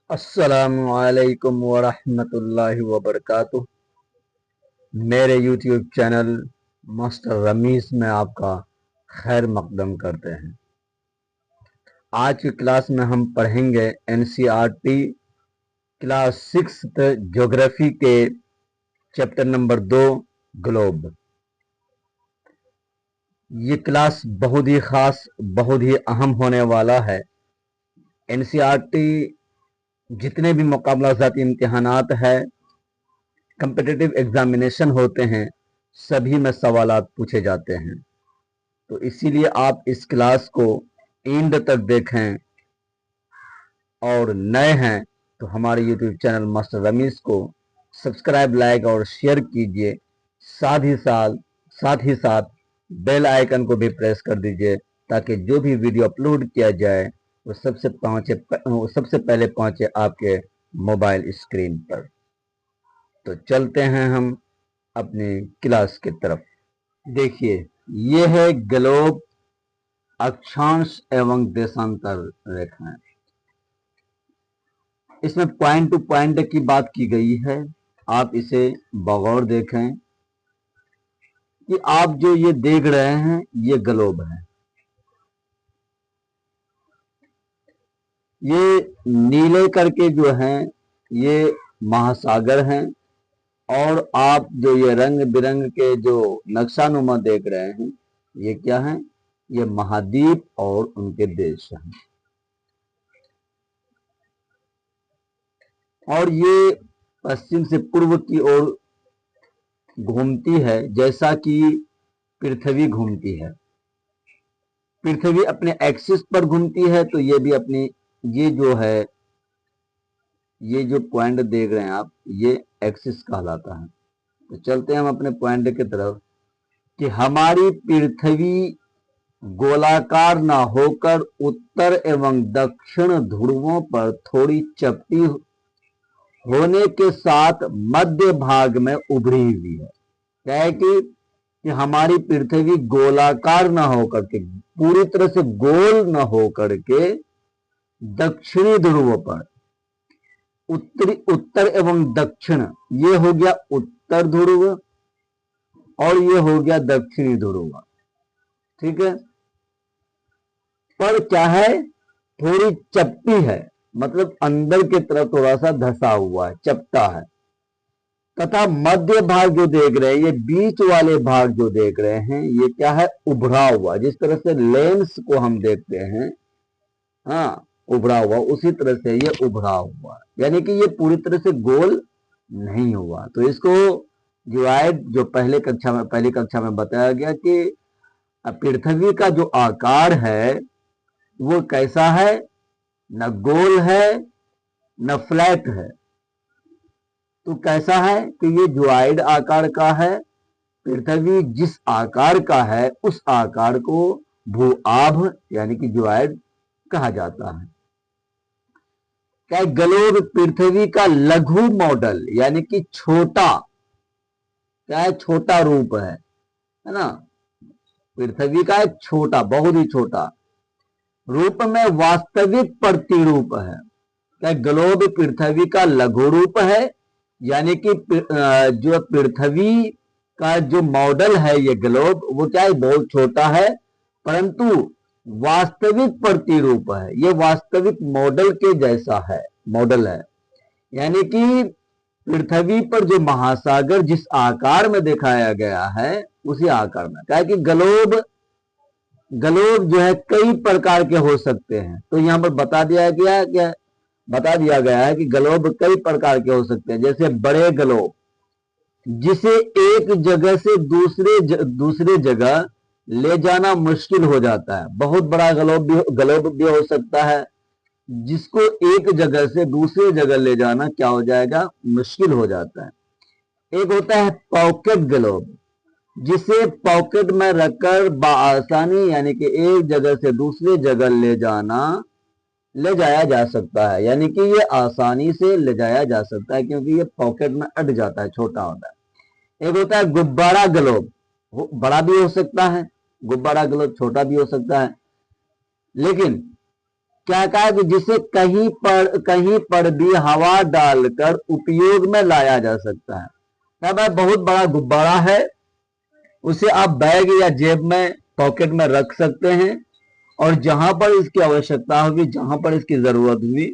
अस्सलामुअलैकुम वरहमतुल्लाहि वबरकातुह। मेरे YouTube चैनल मास्टर रमीज में आपका खैर मकदम करते हैं। आज की क्लास में हम पढ़ेंगे NCERT क्लास 6 ज्योग्राफी के चैप्टर नंबर 2 ग्लोब। ये क्लास बहुत ही खास, बहुत ही अहम होने वाला है। NCERT जितने भी मुकाबलाजाती इम्तिहानात है, कम्पिटिटिव एग्जामिनेशन होते हैं, सभी में सवालात पूछे जाते हैं। तो इसीलिए आप इस क्लास को एंड तक देखें और नए हैं तो हमारे YouTube चैनल मास्टर रमीज को सब्सक्राइब, लाइक और शेयर कीजिए। साथ ही साथ बेल आइकन को भी प्रेस कर दीजिए ताकि जो भी वीडियो अपलोड किया जाए वो सबसे पहले पहुंचे आपके मोबाइल स्क्रीन पर। तो चलते हैं हम अपनी क्लास की तरफ। देखिए, ये है ग्लोब, अक्षांश एवं देशांतर रेखाएं। इसमें पॉइंट टू पॉइंट की बात की गई है। आप इसे बगौर देखें कि आप जो ये देख रहे हैं ये ग्लोब है। ये नीले करके जो हैं ये महासागर हैं, और आप जो ये रंग बिरंग के जो नक्शानुमा देख रहे हैं ये क्या हैं? ये महाद्वीप और उनके देश हैं। और ये पश्चिम से पूर्व की ओर घूमती है, जैसा कि पृथ्वी घूमती है। पृथ्वी अपने एक्सिस पर घूमती है, तो ये भी अपनी, ये जो है, ये जो पॉइंट देख रहे हैं आप, ये एक्सिस कहलाता है। तो चलते हैं हम अपने पॉइंट की तरफ कि हमारी पृथ्वी गोलाकार न होकर उत्तर एवं दक्षिण ध्रुवों पर थोड़ी चपटी होने के साथ मध्य भाग में उभरी हुई है। क्या है कि हमारी पृथ्वी गोलाकार न होकर के, पूरी तरह से गोल न होकर के दक्षिणी ध्रुव पर, उत्तर एवं दक्षिण, ये हो गया उत्तर ध्रुव और ये हो गया दक्षिणी ध्रुव। ठीक है, पर क्या है, थोड़ी चपटी है, मतलब अंदर की तरफ थोड़ा सा धसा हुआ है, चपटा है। तथा मध्य भाग जो देख रहे हैं, ये बीच वाले भाग जो देख रहे हैं, ये क्या है, उभरा हुआ। जिस तरह से लेंस को हम देखते हैं, हाँ, उभरा हुआ, उसी तरह से ये उभरा हुआ, यानी कि ये पूरी तरह से गोल नहीं हुआ। तो इसको जो पहली कक्षा में बताया गया कि पृथ्वी का जो आकार है वो कैसा है, न गोल है न फ्लैट है। तो कैसा है कि ये ज्वाइड आकार का है। पृथ्वी जिस आकार का है उस आकार को भूआभ यानी कि ज्वाइड कहा जाता है। क्या ग्लोब पृथ्वी का लघु मॉडल यानी कि छोटा, क्या है, छोटा रूप है ना। पृथ्वी का एक छोटा, बहुत ही छोटा रूप में वास्तविक प्रतिरूप है। क्या ग्लोब पृथ्वी का लघु रूप है, यानी कि जो पृथ्वी का जो मॉडल है ये ग्लोब, वो क्या है, बहुत छोटा है, परंतु वास्तविक प्रतिरूप है। ये वास्तविक मॉडल के जैसा है, मॉडल है। यानी कि पृथ्वी पर जो महासागर जिस आकार में दिखाया गया है उसी आकार में, क्या है कि ग्लोब जो है कई प्रकार के हो सकते हैं। तो यहां पर बता दिया गया है कि ग्लोब कई प्रकार के हो सकते हैं। जैसे बड़े ग्लोब, जिसे एक जगह से दूसरे जगह ले जाना मुश्किल हो जाता है। बहुत बड़ा ग्लोब भी हो सकता है, जिसको एक जगह से दूसरे जगह ले जाना क्या हो जाएगा, मुश्किल हो जाता है। एक होता है पॉकेट ग्लोब, जिसे पॉकेट में रखकर बआसानी यानी कि एक जगह से दूसरे जगह ले जाया जा सकता है। यानी कि ये आसानी से ले जाया जा सकता है क्योंकि ये पॉकेट में अट जाता है, छोटा होता है। एक होता है गुब्बारा ग्लोब, वो बड़ा भी हो सकता है, गुब्बारा ग्लोब छोटा भी हो सकता है। लेकिन क्या कहा कि जिसे कहीं पर भी हवा डालकर उपयोग में लाया जा सकता है। क्या भाई, बहुत बड़ा गुब्बारा है, उसे आप बैग या जेब में पॉकेट में रख सकते हैं और जहां पर इसकी आवश्यकता होगी, जहां पर इसकी जरूरत हुई,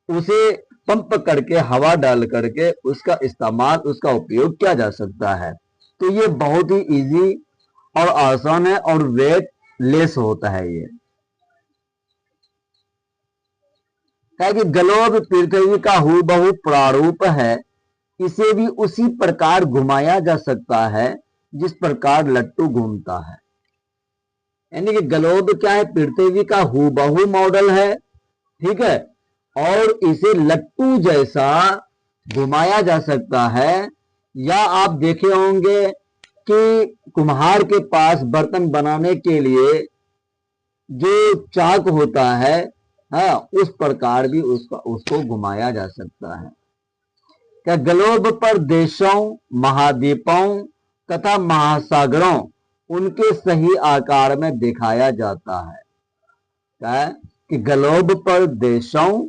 उसे पंप करके हवा डाल करके उसका इस्तेमाल, उसका उपयोग किया जा सकता है। तो ये बहुत ही इजी और आसान है और वेट लेस होता है ये। क्या कि ग्लोब पृथ्वी का हूबहू प्रारूप है, इसे भी उसी प्रकार घुमाया जा सकता है जिस प्रकार लट्टू घूमता है। यानी कि ग्लोब क्या है, पृथ्वी का हूबहू मॉडल है, ठीक है, और इसे लट्टू जैसा घुमाया जा सकता है। या आप देखे होंगे कि कुम्हार के पास बर्तन बनाने के लिए जो चाक होता है, हाँ, उस प्रकार भी उसको घुमाया जा सकता है। क्या ग्लोब पर देशों, महाद्वीपों तथा महासागरों उनके सही आकार में दिखाया जाता है। क्या कि ग्लोब पर देशों,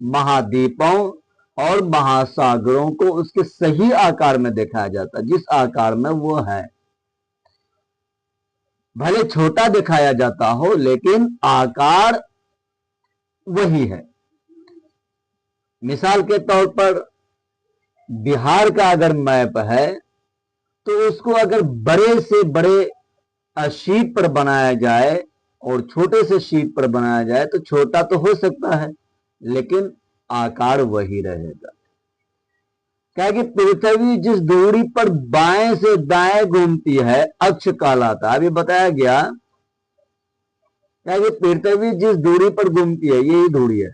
महाद्वीपों और महासागरों को उसके सही आकार में दिखाया जाता है, जिस आकार में वो है। भले छोटा दिखाया जाता हो लेकिन आकार वही है। मिसाल के तौर पर बिहार का अगर मैप है तो उसको अगर बड़े से बड़े शीट पर बनाया जाए और छोटे से शीट पर बनाया जाए तो छोटा तो हो सकता है लेकिन आकार वही रहेगा। क्या कि पृथ्वी जिस दूरी पर बाएं से दाएं घूमती है अक्ष कहलाता है। अभी बताया गया क्या कि पृथ्वी जिस दूरी पर घूमती है यही दूरी है।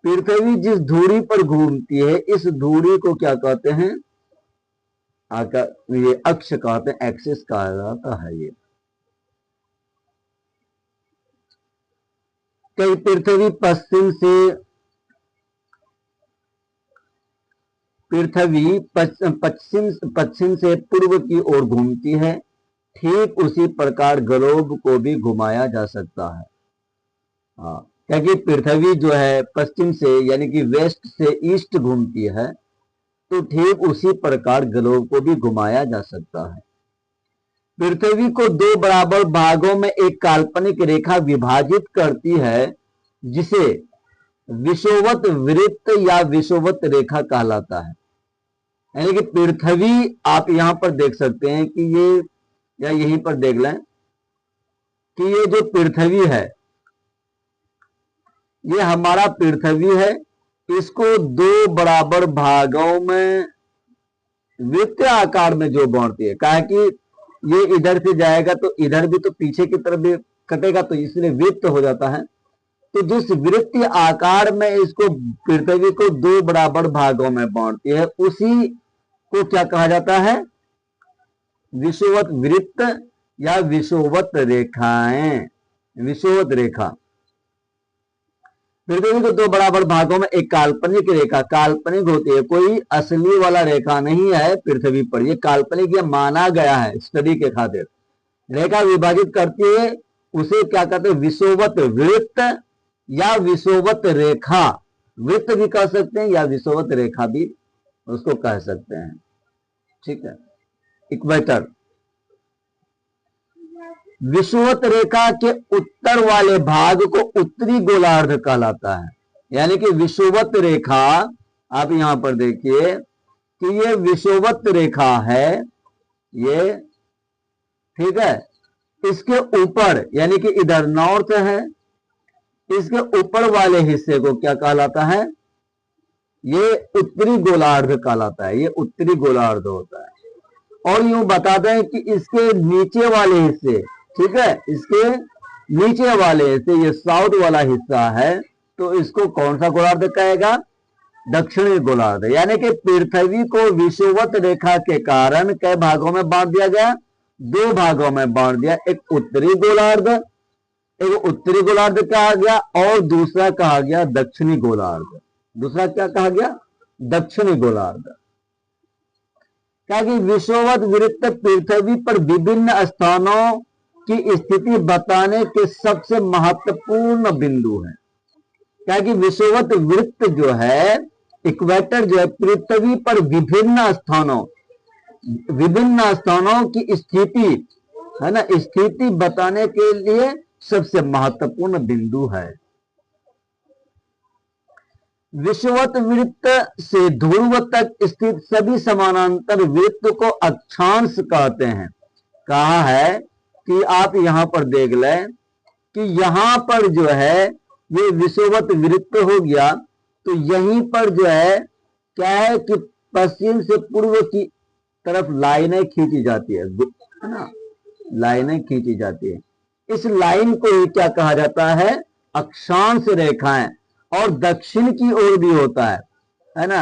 पृथ्वी जिस दूरी पर घूमती है इस दूरी को क्या कहते हैं, ये अक्ष कहते हैं, एक्सिस कहा जाता है। ये कई पृथ्वी पश्चिम से पूर्व की ओर घूमती है, ठीक उसी प्रकार ग्लोब को भी घुमाया जा सकता है। हाँ, क्योंकि पृथ्वी जो है पश्चिम से यानी कि वेस्ट से ईस्ट घूमती है, तो ठीक उसी प्रकार ग्लोब को भी घुमाया जा सकता है। पृथ्वी को दो बराबर भागों में एक काल्पनिक रेखा विभाजित करती है जिसे विषुवत वृत्त या विषुवत रेखा कहलाता है। यानी कि पृथ्वी आप यहां पर देख सकते हैं कि ये, या यहीं पर देख लें कि ये जो पृथ्वी है ये हमारा पृथ्वी है, इसको दो बराबर भागों में वृत्त आकार में जो बांटती है। कहा कि ये इधर से जाएगा तो इधर भी तो पीछे की तरफ भी कटेगा, तो इसलिए वृत्त हो जाता है। तो जिस वृत्त आकार में इसको पृथ्वी को दो बराबर भागों में बांटती है उसी को क्या कहा जाता है, विषुवत वृत्त या विषुवत रेखाएं, विषुवत रेखा। पृथ्वी को दो बराबर भागों में एक काल्पनिक रेखा, काल्पनिक होती है, कोई असली वाला रेखा नहीं है पृथ्वी पर, ये काल्पनिक ये माना गया है स्टडी के खातिर। रेखा विभाजित करती है उसे क्या कहते हैं, विषुवत वृत्त या विषुवत रेखा। वृत्त भी कह सकते हैं या विषुवत रेखा भी उसको कह सकते हैं, ठीक है। इक्वेटर, विषुवत रेखा के उत्तर वाले भाग को उत्तरी गोलार्ध कहलाता है। यानी कि विषुवत रेखा, आप यहां पर देखिए कि ये विषुवत रेखा है ये, ठीक है। इसके ऊपर यानी कि इधर नॉर्थ है, इसके ऊपर वाले हिस्से को क्या कहलाता है, ये उत्तरी गोलार्ध कहलाता है, ये उत्तरी गोलार्ध होता है। और यूं बताते हैं कि इसके नीचे वाले हिस्से, ठीक है, इसके नीचे वाले हिस्से ये साउथ वाला हिस्सा है, तो इसको कौन सा गोलार्ध कहेगा, दक्षिणी गोलार्ध। यानी कि पृथ्वी को विषुवत रेखा के कारण कई भागों में बांट दिया गया, दो भागों में बांट दिया, एक उत्तरी गोलार्ध, एक उत्तरी गोलार्ध कहा गया और दूसरा कहा गया दक्षिणी गोलार्ध। दूसरा क्या कहा गया, दक्षिणी गोलार्ध। क्या कि विषुवत वृत्त पृथ्वी पर विभिन्न स्थानों की स्थिति बताने के सबसे महत्वपूर्ण बिंदु है। क्या कि विषुवत वृत्त जो है, इक्वेटर जो है, पृथ्वी पर विभिन्न स्थानों की स्थिति है ना, स्थिति बताने के लिए सबसे महत्वपूर्ण बिंदु है। विषुवत वृत्त से ध्रुव तक स्थित सभी समानांतर वृत्त को अक्षांश कहते हैं। कहा है कि आप यहां पर देख लें कि यहां पर जो है ये विषुवत वृत्त हो गया, तो यहीं पर जो है क्या है कि पश्चिम से पूर्व की तरफ लाइनें खींची जाती है ना, लाइनें खींची जाती है। इस लाइन को ही क्या कहा जाता है, अक्षांश रेखाएं। और दक्षिण की ओर भी होता है ना,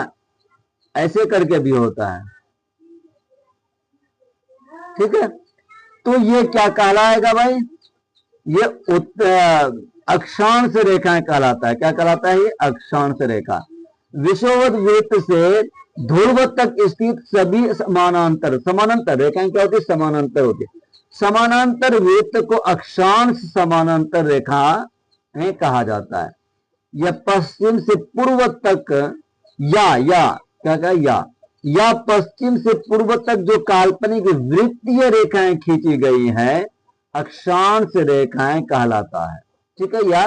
ऐसे करके भी होता है, ठीक है। तो ये क्या कहलाएगा भाई, ये अक्षांश रेखाएं कहलाता है। क्या कहलाता है ये, अक्षांश रेखा। विषुवत वृत्त से ध्रुव तक स्थित सभी समानांतर रेखाएं क्या होती है, समानांतर होती है। समानांतर वृत्त को अक्षांश समानांतर रेखा कहा जाता है। यह पश्चिम से पूर्व तक क्या कहा, या पश्चिम से पूर्व तक जो काल्पनिक वृत्तीय रेखाएं खींची गई हैं, अक्षांश रेखाएं कहलाता है, ठीक है। या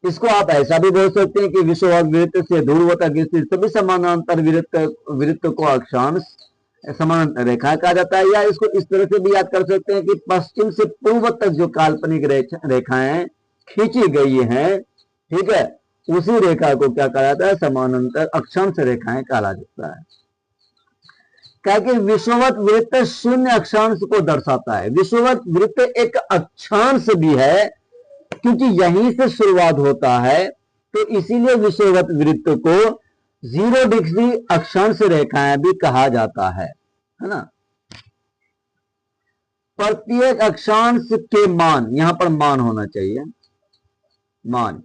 इसको आप ऐसा भी बोल सकते हैं कि विषुवत वृत्त से ध्रुव तक स्थित सभी समानांतर वृत्त को अक्षांश समानांतर रेखाएं कहा जाता है। या इसको इस तरह से भी याद कर सकते हैं कि पश्चिम से पूर्व तक जो काल्पनिक रेखाएं खींची गई हैं, ठीक है, उसी रेखा को क्या कहा जाता है, समानांतर अक्षांश रेखाएं कहा जाता है। क्या कि विषुवत वृत्त शून्य अक्षांश को दर्शाता है। विषुवत वृत्त एक अक्षांश भी है क्योंकि यहीं से शुरुआत होता है, तो इसीलिए विषुवत वृत्त को 0 डिग्री अक्षांश रेखाएं भी कहा जाता है ना। प्रत्येक अक्षांश के मान, यहां पर मान होना चाहिए, मान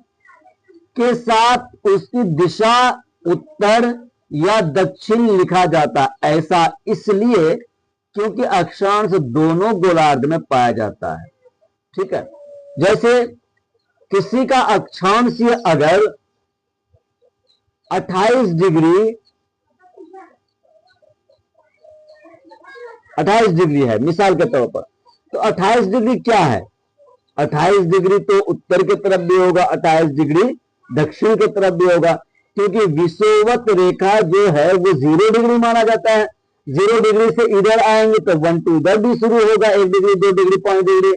के साथ उसकी दिशा उत्तर या दक्षिण लिखा जाता, ऐसा इसलिए क्योंकि अक्षांश दोनों गोलार्ध में पाया जाता है, ठीक है। जैसे किसी का अक्षांश अगर 28 डिग्री है मिसाल के तौर पर, तो 28 डिग्री क्या है, 28 डिग्री तो उत्तर की तरफ भी होगा, 28 डिग्री दक्षिण की तरफ भी होगा, क्योंकि विषुवत रेखा जो है वो 0 डिग्री माना जाता है। 0 डिग्री से इधर आएंगे तो 1 2 इधर भी शुरू होगा, 1 डिग्री 2 डिग्री 5 डिग्री,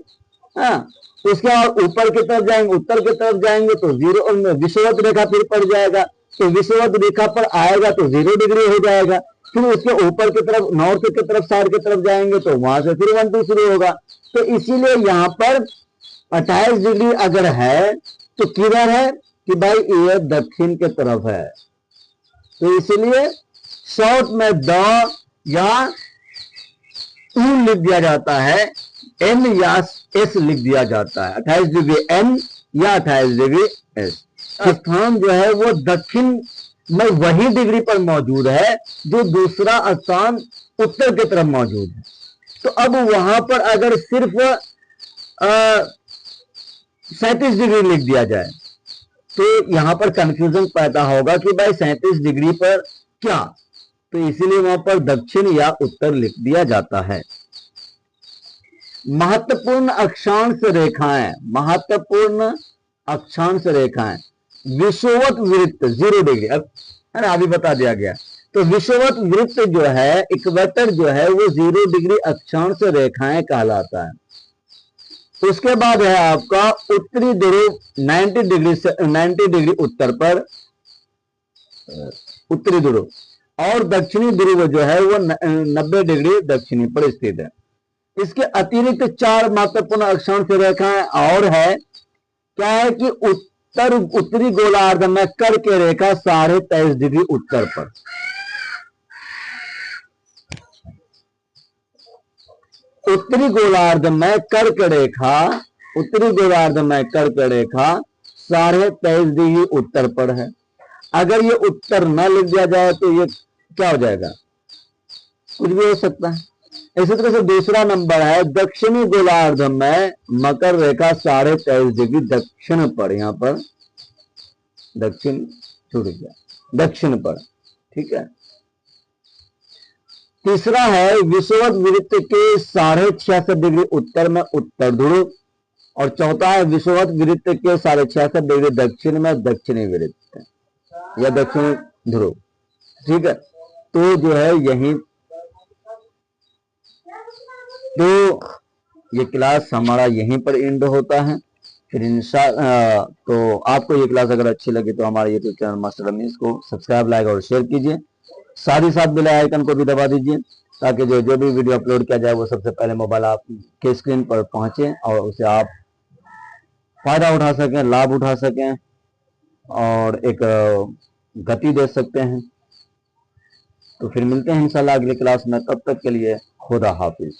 हाँ। उसके बाद ऊपर की तरफ जाएंगे, उत्तर की तरफ जाएंगे तो 0 विषुवत रेखा फिर पड़ जाएगा, तो विषुवत रेखा पर आएगा तो 0 डिग्री हो जाएगा। फिर उसके ऊपर की तरफ नॉर्थ की तरफ साइड की तरफ जाएंगे तो वहां से फिर 1 2 शुरू होगा। तो इसीलिए यहाँ पर 28 डिग्री अगर है तो किधर है कि भाई ये दक्षिण की तरफ है, तो इसलिए शॉर्ट में द या ऊ लिख दिया जाता है, एन या एस लिख दिया जाता है। 28 डिग्री एन या 28 डिग्री एस। स्थान जो है वो दक्षिण में वही डिग्री पर मौजूद है जो दूसरा स्थान उत्तर की तरफ मौजूद है। तो अब वहां पर अगर सिर्फ 37 डिग्री लिख दिया जाए तो यहां पर कंफ्यूजन पैदा होगा कि भाई 37 डिग्री पर क्या, तो इसीलिए वहां पर दक्षिण या उत्तर लिख दिया जाता है। महत्वपूर्ण अक्षांश रेखाएं, महत्वपूर्ण अक्षांश रेखाएं, विषुवत वृत्त 0 डिग्री, अब है ना, अभी बता दिया गया। तो विषुवत वृत्त जो है, इक्वेटर जो है वो 0 डिग्री अक्षांश रेखाएं कहलाता है। उसके बाद है आपका उत्तरी ध्रुव 90 डिग्री उत्तर पर, उत्तरी ध्रुव, और दक्षिणी ध्रुव जो है वो 90 डिग्री दक्षिणी पर स्थित है। इसके अतिरिक्त 4 महत्वपूर्ण अक्षांश रेखाएं और है। क्या है कि उत्तरी गोलार्ध में कर्क रेखा 23.5 डिग्री उत्तर पर, उत्तरी गोलार्ध में कर्क रेखा 23.5 डिग्री उत्तर पर है। अगर ये उत्तर न लिख दिया जाए तो ये क्या हो जाएगा, कुछ भी हो सकता है, इसी तरह से दूसरा नंबर है दक्षिणी गोलार्ध में मकर रेखा 23.5 डिग्री दक्षिण पर, यहां पर दक्षिण छूट गया, दक्षिण पर, ठीक है। तीसरा है विषुवत वृत्त के 66.5 डिग्री उत्तर में उत्तर ध्रुव, और चौथा है विषुवत वृत्त के 66.5 डिग्री दक्षिण में दक्षिणी वृत्त या दक्षिणी ध्रुव, ठीक है। तो जो है यही, तो ये क्लास हमारा यहीं पर एंड होता है। फिर तो आपको ये क्लास अगर अच्छी लगी तो हमारे यूट्यूब चैनल मास्टर रमेश को सब्सक्राइब, लाइक और शेयर कीजिए। साथ ही साथ बेल आइकन को भी दबा दीजिए ताकि जो भी वीडियो अपलोड किया जाए वो सबसे पहले मोबाइल आपके स्क्रीन पर पहुंचे और उसे आप फायदा उठा सकें, लाभ उठा सकें और एक गति दे सकते हैं। तो फिर मिलते हैं इंशाल्लाह अगली क्लास में, तब तक के लिए खुदा हाफिज।